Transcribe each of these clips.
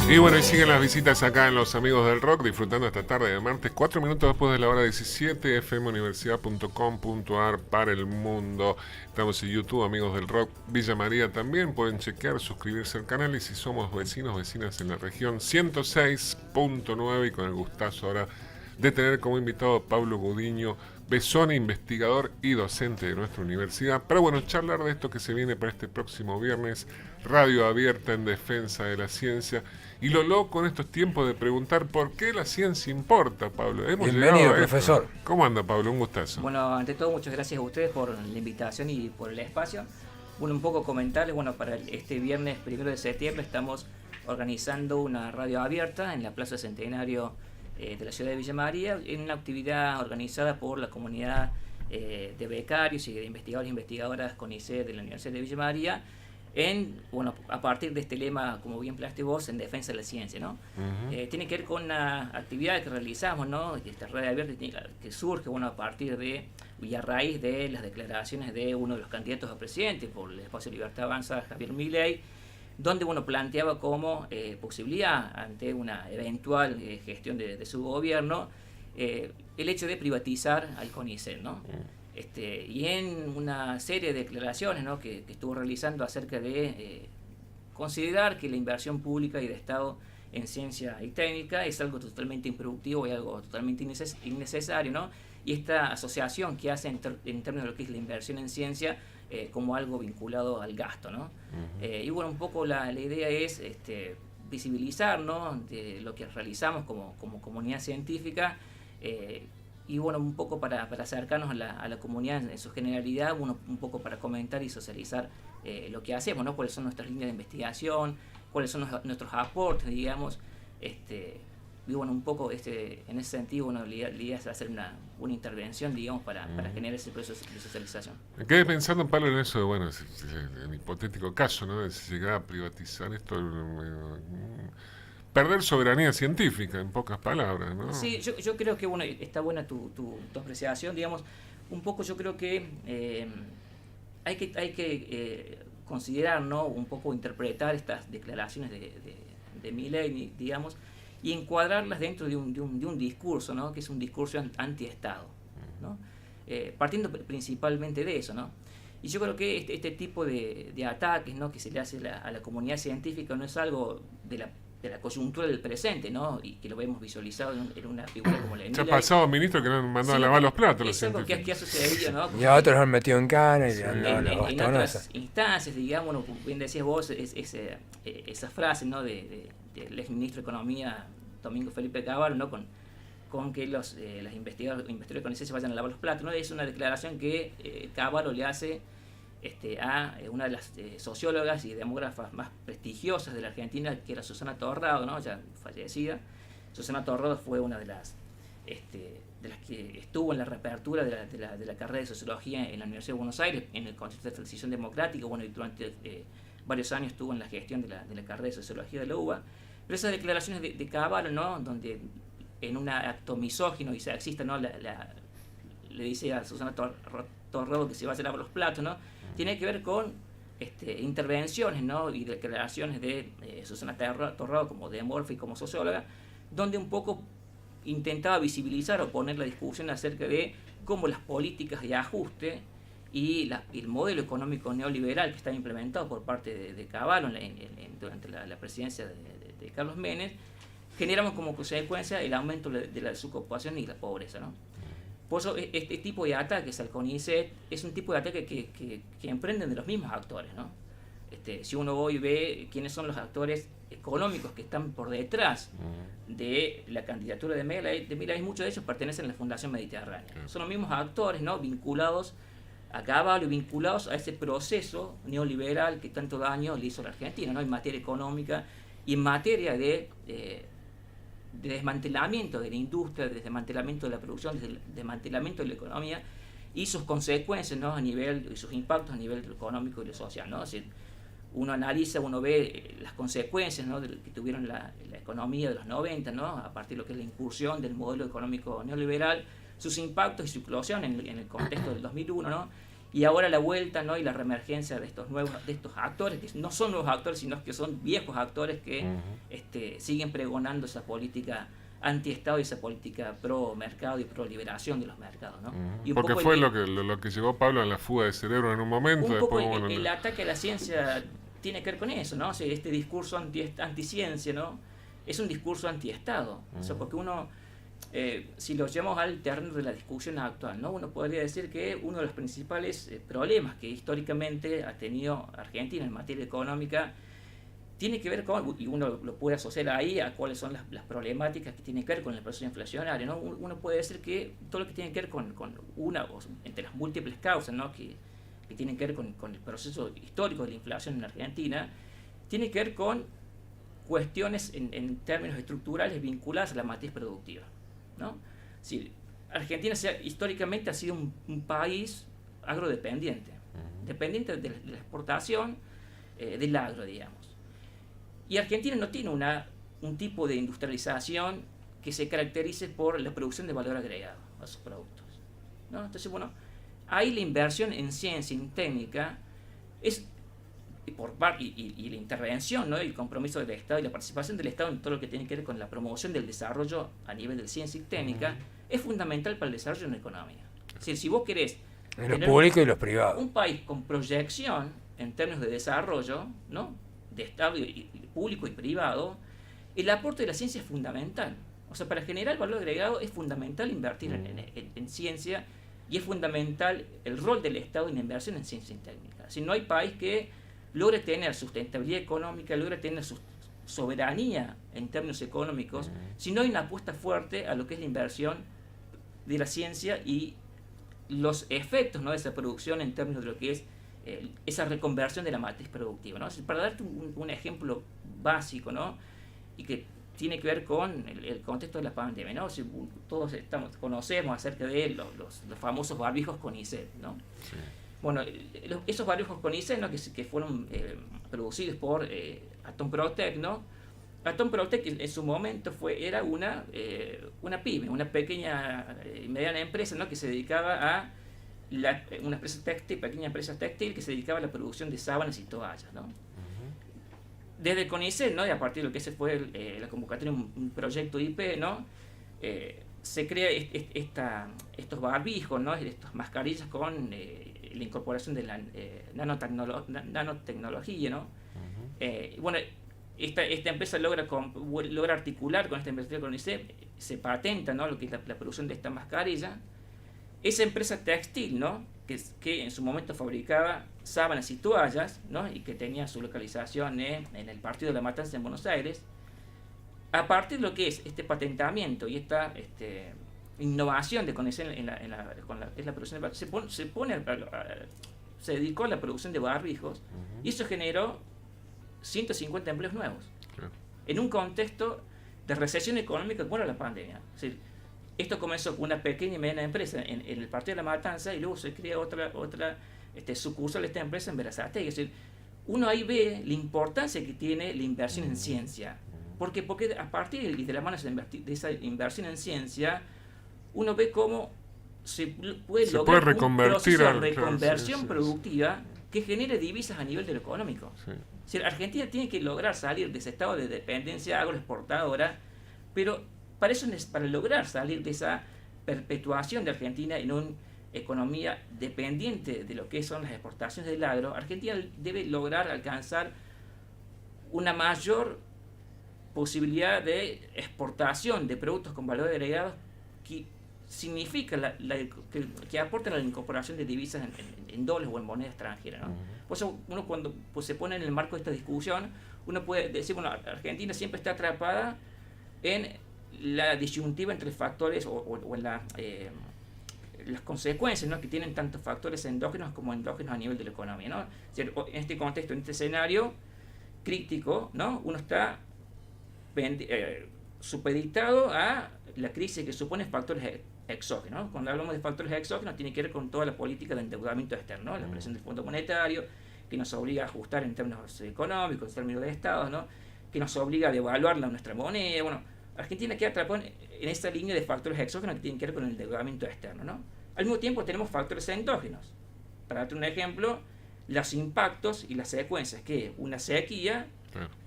Y bueno, y siguen las visitas acá en Los Amigos del Rock, disfrutando esta tarde de martes, 4 minutos después de la hora 17, fmuniversidad.com.ar para el mundo. Estamos en YouTube, Amigos del Rock Villa María también. Pueden chequear, suscribirse al canal y si somos vecinos, vecinas en la región 106.9 y con el gustazo ahora de tener como invitado a Pablo Gudiño Besone, investigador y docente de nuestra universidad, para bueno, charlar de esto que se viene para este próximo viernes, radio abierta en defensa de la ciencia. Y lo loco en estos tiempos de preguntar por qué la ciencia importa, Pablo. Hemos Bienvenido, llegado a esto. profesor. ¿Cómo anda, Pablo? Un gustazo. Bueno, ante todo, muchas gracias a ustedes por la invitación y por el espacio. Bueno, un poco comentarles, bueno, para este viernes 1 de septiembre estamos organizando una radio abierta en la Plaza Centenario de la ciudad de Villa María, en una actividad organizada por la comunidad de becarios y de investigadores e investigadoras CONICET de la Universidad de Villa María, bueno, a partir de este lema, como bien planteaste vos, en defensa de la ciencia, ¿no? Tiene que ver con una actividad que realizamos, ¿no? Esta red abierta que surge, bueno, a partir de y a raíz de las declaraciones de uno de los candidatos a presidente por el Espacio Libertad Avanza, Javier Milei, donde, bueno, planteaba como posibilidad ante una eventual gestión de su gobierno el hecho de privatizar al CONICET, ¿no? Y en una serie de declaraciones, ¿no?, que estuvo realizando acerca de considerar que la inversión pública y de Estado en ciencia y técnica es algo totalmente improductivo y algo totalmente innecesario, ¿no? Y esta asociación que hace en términos de lo que es la inversión en ciencia como algo vinculado al gasto, ¿no? Y bueno, un poco la idea es visibilizar, ¿no?, de lo que realizamos como comunidad científica, y bueno, un poco para acercarnos a la comunidad en su generalidad, un poco para comentar y socializar lo que hacemos, ¿no? Cuáles son nuestras líneas de investigación, cuáles son nuestros aportes, digamos. Y bueno, un poco en ese sentido, bueno, la idea es hacer una intervención, digamos, para generar ese proceso de socialización. Me quedé pensando, Pablo, en eso de, bueno, en hipotético caso, ¿no? De si llegara a privatizar esto, perder soberanía científica, en pocas palabras, ¿no? Sí, yo creo que, bueno, está buena tu apreciación, digamos. Un poco yo creo que hay que considerar, ¿no?, un poco interpretar estas declaraciones de Milei, digamos, y encuadrarlas dentro de un discurso, ¿no?, que es un discurso anti-Estado, ¿no? Partiendo principalmente de eso, ¿no? Y yo creo que este tipo de ataques, ¿no?, que se le hace a la comunidad científica no es algo de la coyuntura del presente, ¿no?, y que lo vemos visualizado en una figura como la de Ya ha Milei. pasado, ministro, que nos mandó a lavar los platos los Es algo que científicos. ha sucedido, ¿no? Y a otros han metido en cana y Sí. le han dado las En bastonazas. otras instancias, digamos, ¿no?, como bien decías vos, esa frase, ¿no?, del ex ministro de Economía, Domingo Felipe Cavallo, ¿no?, con que los investigadores con ese se vayan a lavar los platos, ¿no? Es una declaración que Cavallo le hace a una de las sociólogas y demógrafas más prestigiosas de la Argentina, que era Susana Torrado, ¿no?, ya fallecida. Susana Torrado fue una de las que estuvo en la reapertura de la carrera de Sociología en la Universidad de Buenos Aires, en el concepto de transición democrática, bueno, y durante varios años estuvo en la gestión de la carrera de Sociología de la UBA. Pero esas declaraciones de Cavallo, ¿no?, donde en un acto misógino y sexista, ¿no?, le dice a Susana Torrado que se va a lavar los platos, ¿no?, tiene que ver con intervenciones, ¿no?, y declaraciones de Susana Torrado como demógrafa y como socióloga, donde un poco intentaba visibilizar o poner la discusión acerca de cómo las políticas de ajuste y el modelo económico neoliberal que estaba implementado por parte de Cavallo durante la presidencia de Carlos Menem, generamos como consecuencia el aumento de la desocupación y la pobreza, ¿no? Por eso este tipo de ataques al CONICET es un tipo de ataque que emprenden de los mismos actores, ¿no? Si uno hoy ve quiénes son los actores económicos que están por detrás de la candidatura de Milei, muchos de ellos pertenecen a la Fundación Mediterránea. Son los mismos actores, ¿no?, vinculados a Cavallo, vinculados a ese proceso neoliberal que tanto daño le hizo a la Argentina, ¿no?, en materia económica y en materia de desmantelamiento de la industria, de desmantelamiento de la producción, de desmantelamiento de la economía y sus consecuencias, ¿no?, y sus impactos a nivel económico y lo social, ¿no? Es decir, uno analiza, uno ve las consecuencias, ¿no?, que tuvieron la economía de los 90, ¿no?, a partir de lo que es la incursión del modelo económico neoliberal, sus impactos y su eclosión en el contexto del 2001, ¿no? y ahora la vuelta, ¿no? Y la reemergencia de estos actores, que no son nuevos actores, sino que son viejos actores que siguen pregonando esa política anti-Estado y esa política pro-mercado y pro-liberación de los mercados, ¿no? Y porque fue lo que llevó Pablo a la fuga de cerebro en un momento. Un después, poco el ataque a la ciencia tiene que ver con eso, ¿no? O sea, este discurso anti-ciencia, ¿no? Es un discurso anti-Estado. O sea, porque uno, si lo llevamos al terreno de la discusión actual, ¿no? Uno podría decir que uno de los principales problemas que históricamente ha tenido Argentina en materia económica tiene que ver con, y uno lo puede asociar ahí a cuáles son las problemáticas que tienen que ver con el proceso inflacionario, ¿no? Uno puede decir que todo lo que tiene que ver con entre las múltiples causas, ¿no? que tienen que ver con el proceso histórico de la inflación en Argentina, tiene que ver con cuestiones en términos estructurales vinculadas a la matriz productiva, ¿no? Si Argentina históricamente ha sido un país agrodependiente, dependiente de la exportación del agro, digamos. Y Argentina no tiene un tipo de industrialización que se caracterice por la producción de valor agregado a sus productos, ¿no? Entonces, bueno, ahí la inversión en ciencia y en técnica es y la intervención, ¿no? El compromiso del Estado y la participación del Estado en todo lo que tiene que ver con la promoción del desarrollo a nivel de ciencia y técnica es fundamental para el desarrollo de una economía. Es decir, si vos querés en los públicos y los privados, un país con proyección en términos de desarrollo, ¿no? De Estado y público y privado, el aporte de la ciencia es fundamental. O sea, para generar valor agregado es fundamental invertir en ciencia, y es fundamental el rol del Estado en la inversión en ciencia y técnica. Si no hay país que logre tener sustentabilidad económica, logre tener su soberanía en términos económicos, si no hay una apuesta fuerte a lo que es la inversión de la ciencia y los efectos, ¿no? de esa producción en términos de lo que es esa reconversión de la matriz productiva, ¿no? Para darte un ejemplo básico, ¿no? Y que tiene que ver con el contexto de la pandemia, ¿no? Si todos conocemos acerca de los famosos barbijos CONICET, ¿no? Sí. Bueno, esos barbijos CONICET, ¿no? que fueron producidos por Atom Protec, ¿no? Atom Protec en su momento era una pyme, una pequeña y mediana empresa, ¿no? que se dedicaba a una empresa textil, pequeña empresa textil que se dedicaba a la producción de sábanas y toallas, ¿no? Desde el CONICET, ¿no? Y a partir de lo que ese fue la convocatoria de un proyecto IP, ¿no? Se crea estos barbijos, ¿no? Estas mascarillas con la incorporación de la nanotecnología, ¿no? Bueno, esta empresa logra articular con esta empresa CONICET, se patenta, ¿no? Lo que es la producción de esta mascarilla. Esa empresa textil, ¿no? que en su momento fabricaba sábanas y toallas, ¿no? y que tenía su localización en el Partido de la Matanza en Buenos Aires, a partir de lo que es este patentamiento y esta innovación de conexión en la producción de se dedicó a la producción de barbijos, y eso generó 150 empleos nuevos, en un contexto de recesión económica como era la pandemia. Es decir, esto comenzó con una pequeña y mediana empresa en el Partido de la Matanza, y luego se crea otra sucursal de esta empresa en Berazategui. Es decir, uno ahí ve la importancia que tiene la inversión en ciencia. Porque a partir de la mano de esa inversión en ciencia, uno ve cómo se puede lograr un proceso de reconversión productiva que genere divisas a nivel de lo económico. Sí. Es decir, Argentina tiene que lograr salir de ese estado de dependencia agroexportadora, pero para lograr salir de esa perpetuación de Argentina en una economía dependiente de lo que son las exportaciones del agro, Argentina debe lograr alcanzar una mayor posibilidad de exportación de productos con valor agregado que significa que aporten a la incorporación de divisas en dólares o en moneda extranjera, ¿no? Por eso uno cuando se pone en el marco de esta discusión, uno puede decir, bueno, Argentina siempre está atrapada en la disyuntiva entre factores o en las consecuencias, ¿no? que tienen tanto factores endógenos como endógenos a nivel de la economía, ¿no? Es decir, en este contexto, en este escenario crítico, ¿no? Uno está supeditado a la crisis que supone factores exógenos, ¿no? Cuando hablamos de factores exógenos tiene que ver con toda la política de endeudamiento externo, ¿no? La presión del Fondo Monetario, que nos obliga a ajustar en términos económicos, en términos de Estado, ¿no? Que nos obliga a devaluar nuestra moneda. Bueno, Argentina queda atrapada en esta línea de factores exógenos que tienen que ver con el endeudamiento externo, ¿no? Al mismo tiempo tenemos factores endógenos, para darte un ejemplo, los impactos y las secuencias que una sequía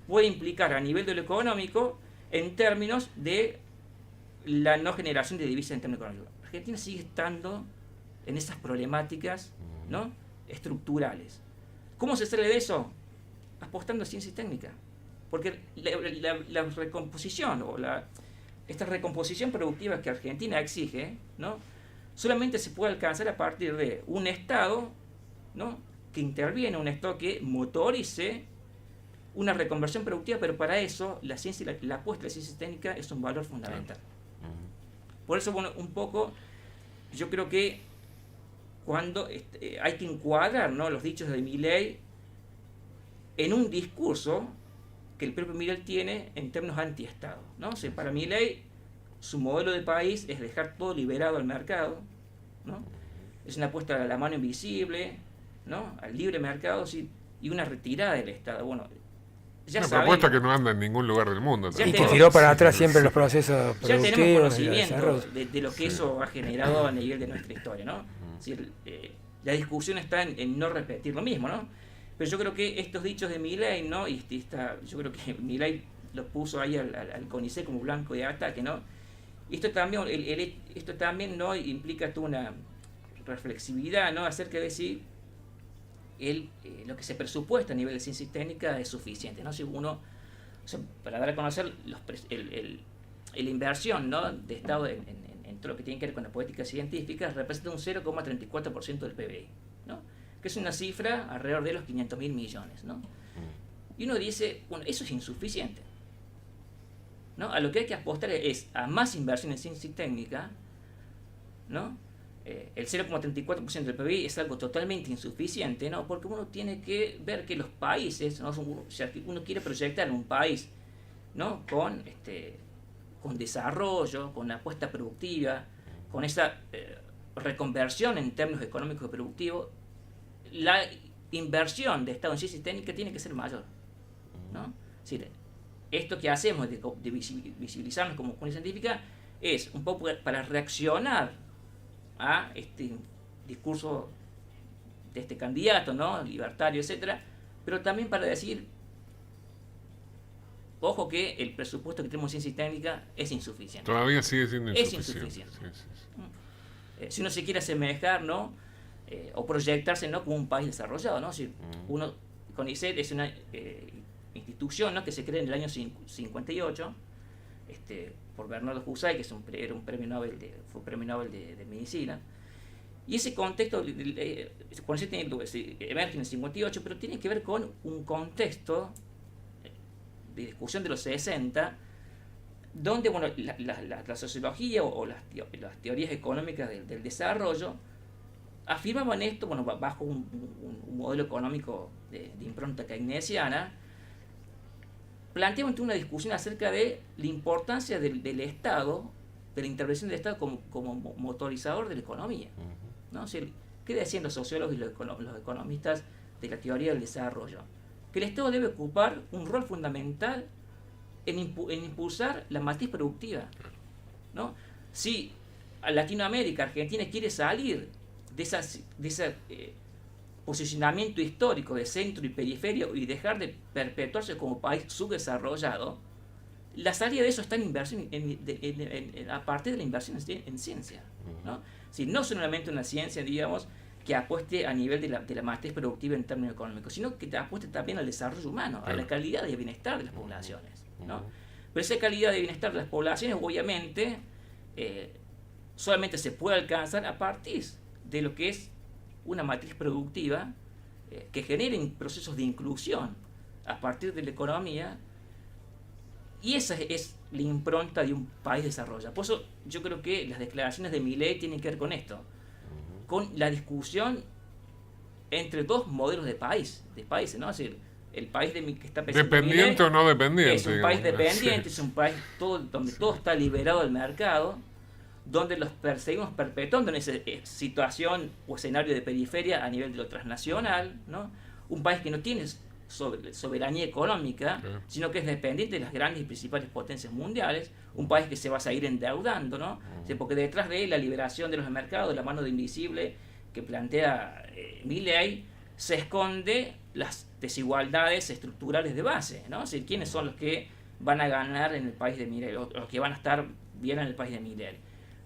puede implicar a nivel de lo económico en términos de la no generación de divisas en términos económicos. Argentina sigue estando en esas problemáticas, ¿no?, estructurales. ¿Cómo se sale de eso? Apostando a ciencia y técnica. Porque la recomposición o esta recomposición productiva que Argentina exige, ¿no?, solamente se puede alcanzar a partir de un Estado, ¿no?, que interviene, un Estado que motorice una reconversión productiva, pero para eso la ciencia, la apuesta de la ciencia técnica es un valor fundamental. Por eso, bueno, un poco, yo creo que cuando hay que encuadrar, ¿no?, los dichos de Milei en un discurso que el propio Milei tiene en términos anti-Estado, ¿no? O sea, para Milei, su modelo de país es dejar todo liberado al mercado, ¿no? Es una apuesta a la mano invisible, ¿no?, al libre mercado, sí, y una retirada del Estado. Bueno, ya una sabemos, propuesta que no anda en ningún lugar del mundo. Y que tiró para atrás siempre los procesos ya productivos. tenemos conocimiento de de lo que eso ha generado a nivel de nuestra historia, ¿no? Es decir, la discusión está en no repetir lo mismo, ¿no? Pero yo creo que estos dichos de Milei, ¿no?, y yo creo que Milei lo puso ahí al CONICET como blanco de ataque, ¿no? Y esto también, esto también, ¿no?, implica toda una reflexividad, ¿no?, acerca de si lo que se presupuesta a nivel de ciencia técnica es suficiente, ¿no? Si uno, o sea, para dar a conocer la inversión, ¿no?, de Estado en todo lo que tiene que ver con la política científica representa un 0,34% del PBI, ¿no?, que es una cifra alrededor de los 500.000 millones, ¿no? Y uno dice, bueno, eso es insuficiente, ¿no? A lo que hay que apostar es a más inversión en ciencia y técnica, ¿no? El 0,34% del PBI es algo totalmente insuficiente, ¿no? Porque uno tiene que ver que los países, ¿no?, o sea, uno quiere proyectar un país, ¿no?, con desarrollo, con apuesta productiva, con esa reconversión en términos económicos y productivos. La inversión de Estado en ciencia y técnica tiene que ser mayor, ¿no? Es decir, esto que hacemos de visibilizarnos como comunidad científica es un poco para reaccionar a este discurso de este candidato, ¿no?, libertario, etcétera, pero también para decir, ojo, que el presupuesto que tenemos en ciencia y técnica es insuficiente. Todavía sigue siendo insuficiente. Es insuficiente. Si uno se quiere asemejar, ¿no?, o proyectarse, ¿no?, como un país desarrollado, ¿no? Si uno, CONICET es una institución, ¿no?, que se crea en el año 58, por Bernardo Husay, que era un premio Nobel fue premio Nobel de medicina. Y ese contexto, CONICET emerge en el 58, pero tiene que ver con un contexto de discusión de los 60, donde, bueno, la sociología o las teorías económicas del desarrollo afirmaban esto, bueno, bajo un modelo económico de impronta keynesiana, planteaban una discusión acerca de la importancia del Estado, de la intervención del Estado como motorizador de la economía, ¿no? O sea, ¿qué decían los sociólogos y los economistas de la teoría del desarrollo? Que el Estado debe ocupar un rol fundamental en impulsar la matriz productiva, ¿no? Si a Latinoamérica, Argentina, quiere salir de ese posicionamiento histórico de centro y periferia y dejar de perpetuarse como país subdesarrollado, la salida de eso está en inversión a partir de la inversión en ciencia, ¿no? Si no solamente una ciencia, digamos, que apueste a nivel de la matriz productiva en términos económicos, sino que apueste también al desarrollo humano, a la calidad de bienestar de las poblaciones, ¿no? Pero esa calidad de bienestar de las poblaciones, obviamente, solamente se puede alcanzar a partir de lo que es una matriz productiva que genere procesos de inclusión a partir de la economía, y esa es la impronta de un país desarrollado. Por eso yo creo que las declaraciones de Milei tienen que ver con esto, con la discusión entre dos modelos de países, ¿no? Es decir, el país que está dependiente Milei, o no dependiente. Es un país dependiente, sí. Es un país donde todo está liberado del mercado, donde los seguimos perpetuando en esa situación o escenario de periferia a nivel de lo transnacional, ¿no? Un país que no tiene soberanía económica, sino que es dependiente de las grandes y principales potencias mundiales, un país que se va a seguir endeudando, ¿no? O sea, porque detrás de él la liberación de los mercados, de la mano de invisible, que plantea Milei se esconde las desigualdades estructurales de base, ¿no? O sea, ¿quiénes son los que van a ganar en el país de Milei, o los que van a estar bien en el país de Milei?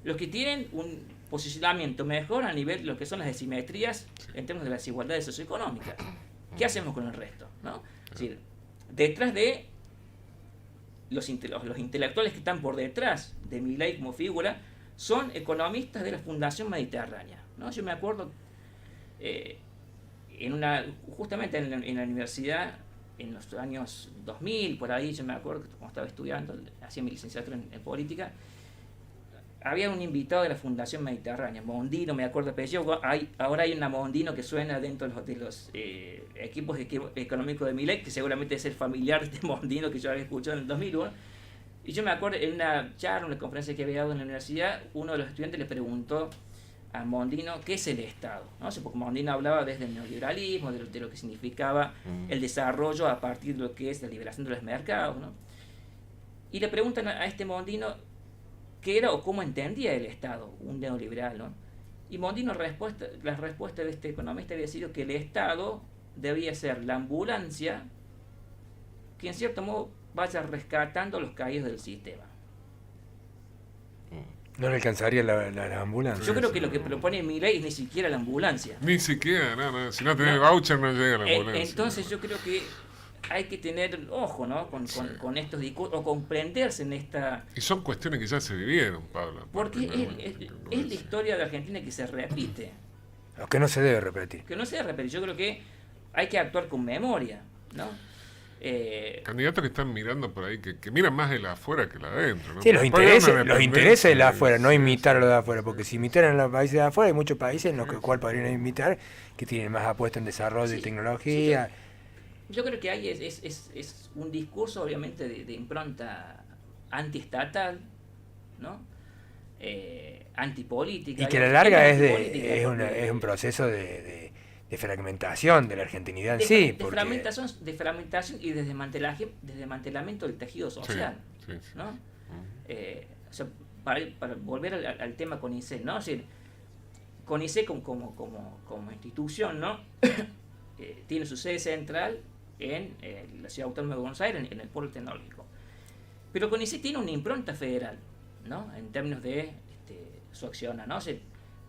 Los que tienen un posicionamiento mejor a nivel de lo que son las asimetrías en términos de las desigualdades socioeconómicas. ¿Qué hacemos con el resto? ¿No? Es decir, detrás de los intelectuales que están por detrás de Milei como figura son economistas de la Fundación Mediterránea, ¿no? Yo me acuerdo justamente en la universidad en los años 2000, por ahí, yo me acuerdo que cuando estaba estudiando, hacía mi licenciatura en política, había un invitado de la Fundación Mediterránea, Mondino, me acuerdo el apellido. Ahora hay una Mondino que suena dentro de los equipos económicos de Milei, que seguramente es el familiar de este Mondino que yo había escuchado en el 2001. Y yo me acuerdo en una charla, una conferencia que había dado en la universidad, uno de los estudiantes le preguntó a Mondino qué es el Estado, ¿no? O sea, porque Mondino hablaba desde el neoliberalismo, de lo que significaba el desarrollo a partir de lo que es la liberación de los mercados, ¿no? Y le preguntan a este Mondino qué era o cómo entendía el Estado, un neoliberal, ¿no? Y Mondino, la respuesta de este economista había sido que el Estado debía ser la ambulancia que en cierto modo vaya rescatando a los caídos del sistema. No le alcanzaría la ambulancia. Yo creo que lo que propone Milei es ni siquiera la ambulancia. Ni siquiera, no. Si no tenés voucher no llega la ambulancia. Entonces yo creo que hay que tener ojo, ¿no? con estos discursos, o comprenderse en esta... Y son cuestiones que ya se vivieron, Pablo. Porque es la historia de Argentina que se repite. Lo que no se debe repetir. Que no se debe repetir. Yo creo que hay que actuar con memoria, ¿no? Candidatos que están mirando por ahí, que miran más de la afuera que la de adentro, ¿no? Sí, los intereses de la afuera, no imitar a los de afuera, porque si imitaran a los países de afuera, hay muchos países en los cuales podrían imitar, que tienen más apuesta en desarrollo y tecnología. Yo creo que hay es un discurso obviamente de impronta antiestatal, ¿no? Antipolítica. Y que a la larga es un proceso de fragmentación de la argentinidad en sí. De fragmentación y de desmantelamiento del tejido social, ¿no? O sea, para volver al tema CONICET, ¿no? O sea, CONICET como institución, ¿no? Tiene su sede central en la Ciudad Autónoma de Buenos Aires, en el Polo Tecnológico. Pero CONICET tiene una impronta federal, ¿no? En términos de su acción, ¿no? O sea,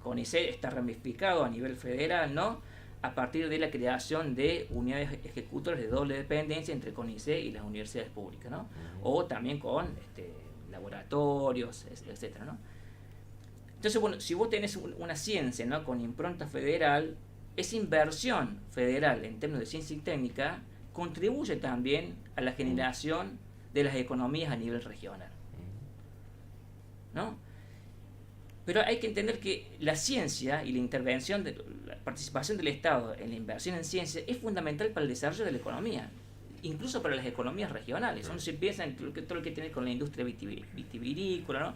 CONICET está ramificado a nivel federal, ¿no? A partir de la creación de unidades ejecutoras de doble dependencia entre CONICET y las universidades públicas, ¿no? O también con laboratorios, etcétera, ¿no? Entonces, bueno, si vos tenés una ciencia, ¿no? Con impronta federal, esa inversión federal en términos de ciencia y técnica contribuye también a la generación de las economías a nivel regional, ¿no? Pero hay que entender que la ciencia y la intervención, la participación del Estado en la inversión en ciencia es fundamental para el desarrollo de la economía, incluso para las economías regionales. Uno se piensa en todo lo que tiene con la industria vitivinícola, ¿no?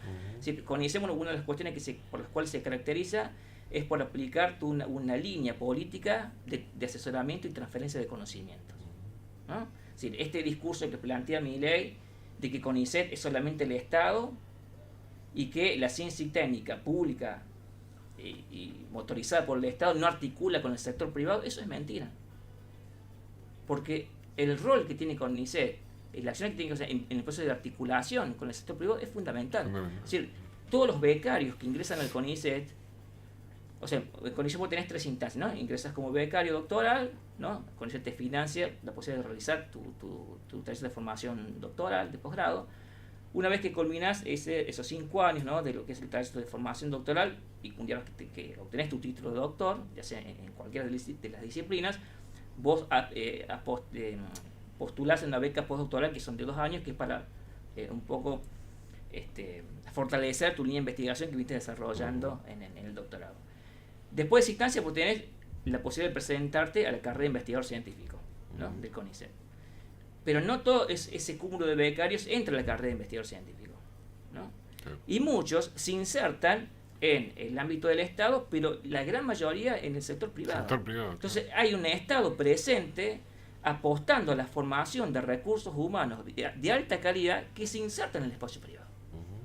CONICET, una de las cuestiones por las cuales se caracteriza es por aplicar una línea política de asesoramiento y transferencia de conocimientos, ¿no? Es decir, este discurso que plantea Milei de que CONICET es solamente el Estado y que la ciencia y técnica pública y motorizada por el Estado no articula con el sector privado, eso es mentira. Porque el rol que tiene CONICET y la acción que tiene que hacer en el proceso de articulación con el sector privado es fundamental. Es decir, todos los becarios que ingresan al CONICET, o sea, en CONICET vos tenés 3 instancias, ¿no? Ingresas como becario doctoral, ¿no? CONICET te financia la posibilidad de realizar tu taller de formación doctoral, de posgrado. Una vez que culminas esos 5 años, ¿no? De lo que es el taller de formación doctoral, y un día que obtenés tu título de doctor, ya sea en cualquiera de las disciplinas, vos postulás en una beca postdoctoral que son de 2 años, que es para un poco fortalecer tu línea de investigación que viniste desarrollando en el doctorado. Después de esa instancia, vos tenés la posibilidad de presentarte a la carrera de investigador científico, ¿no? Del CONICET. Pero no todo ese cúmulo de becarios entra a la carrera de investigador científico, ¿no? Y muchos se insertan en el ámbito del Estado, pero la gran mayoría en el sector privado. Entonces hay un Estado presente apostando a la formación de recursos humanos de alta calidad que se insertan en el espacio privado,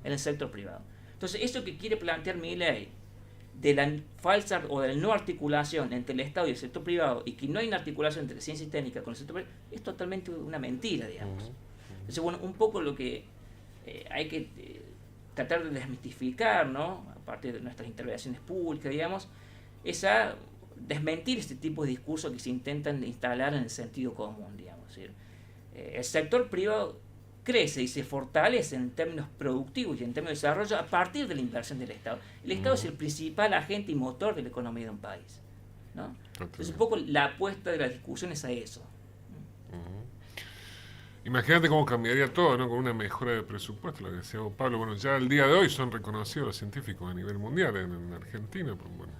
en el sector privado. Entonces eso que quiere plantear Milei de la falsa o de la no articulación entre el Estado y el sector privado, y que no hay una articulación entre la ciencia técnica con el sector privado, es totalmente una mentira, digamos. Entonces, bueno, un poco lo que hay que tratar de desmitificar, ¿no?, a partir de nuestras intervenciones públicas, digamos, es a desmentir este tipo de discursos que se intentan instalar en el sentido común, digamos. Es decir, el sector privado crece y se fortalece en términos productivos y en términos de desarrollo a partir de la inversión del Estado. El Estado es el principal agente y motor de la economía de un país, ¿no? Entonces, un poco la apuesta de la discusión es a eso. Imagínate cómo cambiaría todo, ¿no? Con una mejora de presupuesto, lo que decía Pablo. Bueno, ya al día de hoy son reconocidos los científicos a nivel mundial en Argentina. Pues, bueno,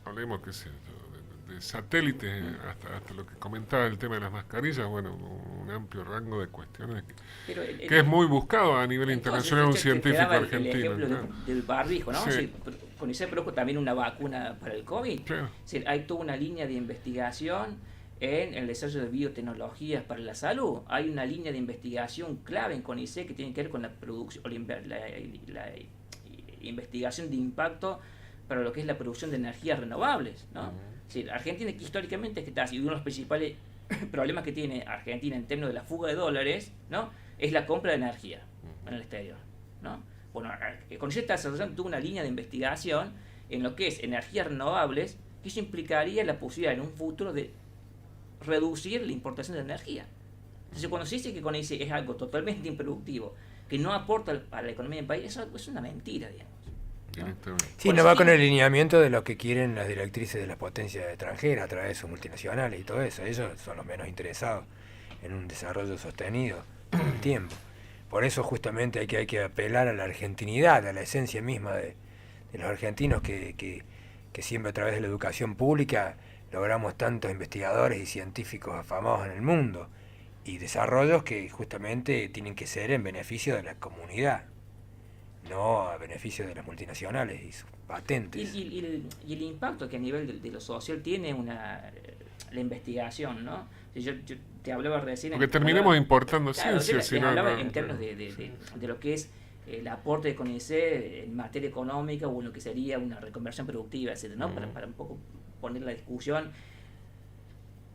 hablemos, qué sé yo, de satélites hasta lo que comentaba el tema de las mascarillas. Bueno, un amplio rango de cuestiones que es muy buscado a nivel internacional un científico argentino. El ejemplo del barbijo, ¿no? Sí. Sí, con ese produjo también una vacuna para el COVID. Claro. Es decir, hay toda una línea de investigación en el desarrollo de biotecnologías para la salud. Hay una línea de investigación clave en CONICET que tiene que ver con la producción o la investigación de impacto para lo que es la producción de energías renovables, ¿no? Es decir, Argentina, que históricamente está así, uno de los principales problemas que tiene Argentina en términos de la fuga de dólares, ¿no?, es la compra de energía en el exterior, ¿no? Bueno, CONICET está desarrollando toda una línea de investigación en lo que es energías renovables, que eso implicaría la posibilidad en un futuro de reducir la importación de energía. Entonces, cuando se dice que CONICET es algo totalmente improductivo, que no aporta a la economía del país, eso es una mentira, digamos, ¿no? Sí, no va con el lineamiento de lo que quieren las directrices de las potencias extranjeras a través de sus multinacionales y todo eso. Ellos son los menos interesados en un desarrollo sostenido en el tiempo. Por eso justamente hay que apelar a la argentinidad, a la esencia misma de los argentinos que siempre a través de la educación pública logramos tantos investigadores y científicos afamados en el mundo y desarrollos que justamente tienen que ser en beneficio de la comunidad, no a beneficio de las multinacionales y sus patentes. Y el impacto que a nivel de lo social tiene la investigación, ¿no? Yo te hablaba recién... Porque terminamos importando ciencia. Te hablaba en términos de lo que es el aporte de CONICET en materia económica o en lo que sería una reconversión productiva, etc., ¿no? Para un poco poner la discusión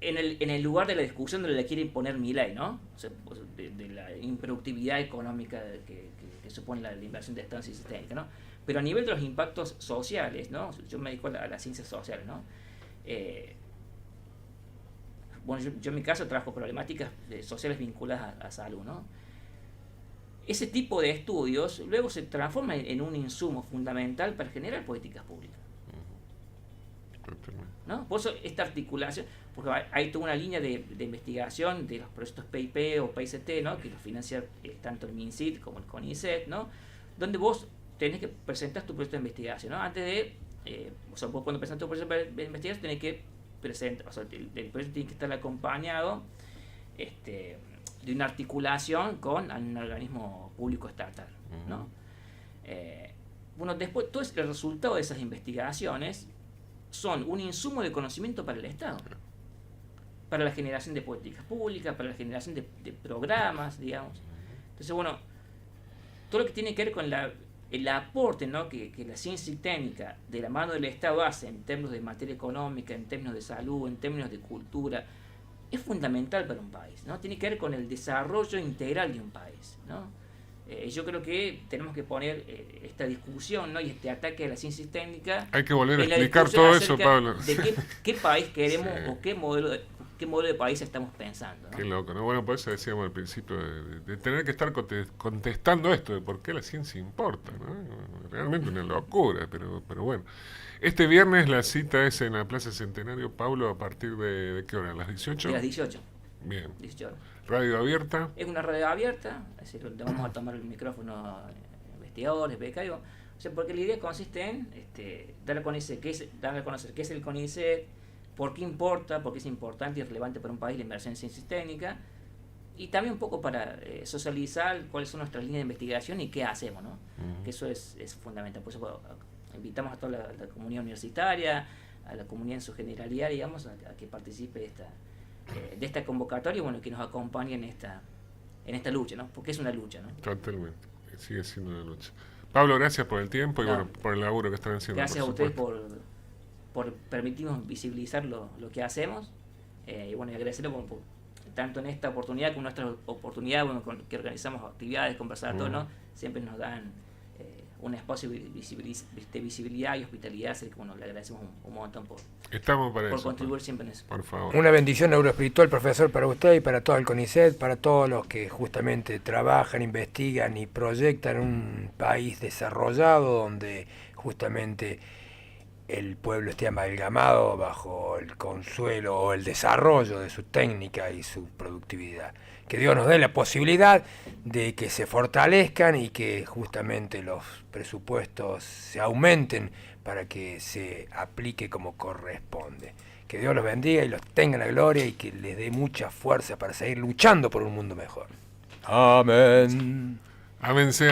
en el lugar de la discusión donde le quiere poner Milei, ¿no? O sea, de la improductividad económica que supone la inversión de Estado en ciencia técnica, ¿no? Pero a nivel de los impactos sociales, ¿no? Yo me dedico a las ciencias sociales, ¿no? Bueno, yo en mi caso trabajo problemáticas sociales vinculadas a salud, ¿no? Ese tipo de estudios luego se transforma en un insumo fundamental para generar políticas públicas, ¿no? Por eso esta articulación, porque hay toda una línea de investigación de los proyectos PIP o PICT, ¿no?, que los financia tanto el MinCit como el CONICET, ¿no?, donde vos tenés que presentar tu proyecto de investigación, ¿no? Antes de, o sea, vos cuando presentás tu proyecto de investigación tenés que presentar, o sea, el proyecto tiene que estar acompañado de una articulación con un organismo público estatal, ¿no? Bueno, después todo el resultado de esas investigaciones son un insumo de conocimiento para el Estado, para la generación de políticas públicas, para la generación de programas, digamos. Entonces, bueno, todo lo que tiene que ver con el aporte, ¿no?, que la ciencia y técnica de la mano del Estado hace en términos de materia económica, en términos de salud, en términos de cultura, es fundamental para un país, ¿no? Tiene que ver con el desarrollo integral de un país, ¿no? Yo creo que tenemos que poner esta discusión, ¿no?, y este ataque a la ciencia y técnica. Hay que volver a explicar todo eso, Pablo. De qué país queremos, sí, o qué modelo de país estamos pensando, ¿no? Qué loco, ¿no? Bueno, por eso decíamos al principio de tener que estar contestando esto de por qué la ciencia importa, ¿no? Realmente una locura, pero bueno. Este viernes la cita es en la Plaza Centenario, Pablo, ¿a partir de qué hora? ¿A las 18? De las 18. Bien. 18. ¿Radio abierta? Es una radio abierta, es decir, donde vamos a tomar el micrófono a investigadores, becarios. O sea, porque la idea consiste en dar a conocer qué es el CONICET, por qué importa, por qué es importante y relevante para un país la inversión en ciencia técnica, y también un poco para socializar cuáles son nuestras líneas de investigación y qué hacemos, ¿no? Que eso es fundamental. Por eso invitamos a toda la comunidad universitaria, a la comunidad en su generalidad, digamos, a que participe de esta convocatoria y, bueno, que nos acompañe en esta lucha, ¿no? Porque es una lucha, ¿no? Totalmente, sigue siendo una lucha. Pablo, gracias por el tiempo y No. bueno, por el laburo que están haciendo. Gracias a por ustedes supuesto. por permitirnos visibilizar lo que hacemos. Y bueno, y agradecerlo tanto en esta oportunidad como en nuestras oportunidades, bueno, que organizamos actividades, conversatorios, ¿no? Siempre nos dan un espacio de visibilidad y hospitalidad, así que bueno, le agradecemos un montón Estamos para por eso. contribuir siempre en eso. Por favor. Una bendición neuroespiritual, profesor, para usted y para todo el CONICET, para todos los que justamente trabajan, investigan y proyectan un país desarrollado donde justamente el pueblo esté amalgamado bajo el consuelo o el desarrollo de su técnica y su productividad. Que Dios nos dé la posibilidad de que se fortalezcan y que justamente los presupuestos se aumenten para que se aplique como corresponde. Que Dios los bendiga y los tenga en la gloria y que les dé mucha fuerza para seguir luchando por un mundo mejor. Amén. Amén sea.